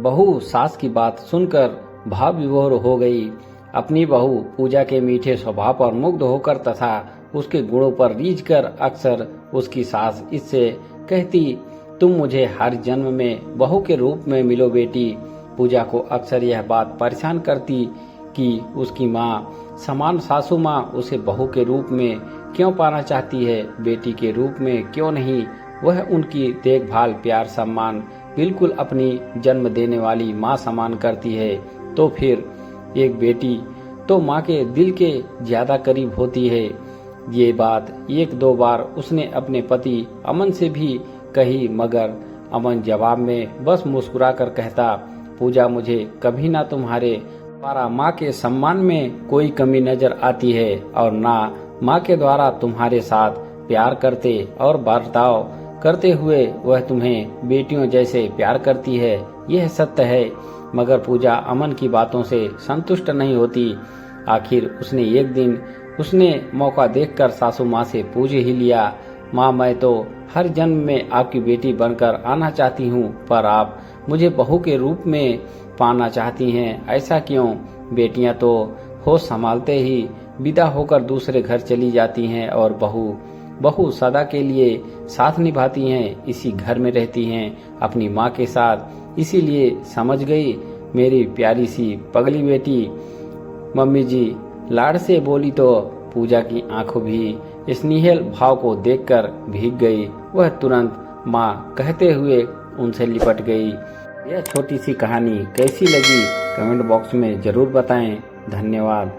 बहू सास की बात सुनकर भाव विभोर हो गई। अपनी बहू पूजा के मीठे स्वभाव पर मुग्ध होकर तथा उसके गुणों पर रीझ कर अक्सर उसकी सास इससे कहती, तुम मुझे हर जन्म में बहू के रूप में मिलो बेटी। पूजा को अक्सर यह बात परेशान करती कि उसकी माँ समान सासू माँ उसे बहू के रूप में क्यों पाना चाहती है, बेटी के रूप में क्यों नहीं। वह उनकी देखभाल प्यार सम्मान बिल्कुल अपनी जन्म देने वाली माँ समान करती है। तो फिर एक बेटी तो माँ के दिल के ज्यादा करीब होती है। ये बात एक दो बार उसने अपने पति अमन से भी कही, मगर अमन जवाब में बस मुस्कुरा कर कहता, पूजा मुझे कभी ना तुम्हारे द्वारा माँ के सम्मान में कोई कमी नजर आती है और ना माँ के द्वारा तुम्हारे साथ प्यार करते और बर्ताव करते हुए वह तुम्हें बेटियों जैसे प्यार करती है। यह सत्य है। मगर पूजा अमन की बातों से संतुष्ट नहीं होती। आखिर उसने एक दिन उसने मौका देखकर सासू माँ से पूछ ही लिया, माँ मैं तो हर जन्म में आपकी बेटी बनकर आना चाहती हूँ, पर आप मुझे बहू के रूप में पाना चाहती हैं, ऐसा क्यों? बेटियां तो होश संभालते ही विदा होकर दूसरे घर चली जाती हैं और बहू सदा के लिए साथ निभाती हैं, इसी घर में रहती हैं अपनी माँ के साथ। इसीलिए समझ गई मेरी प्यारी सी पगली बेटी। मम्मी जी लाड से बोली तो पूजा की आंखों भी स्नेहल भाव को देखकर भीग गई। वह तुरंत माँ कहते हुए उनसे लिपट गई। यह छोटी सी कहानी कैसी लगी कमेंट बॉक्स में जरूर बताएं। धन्यवाद।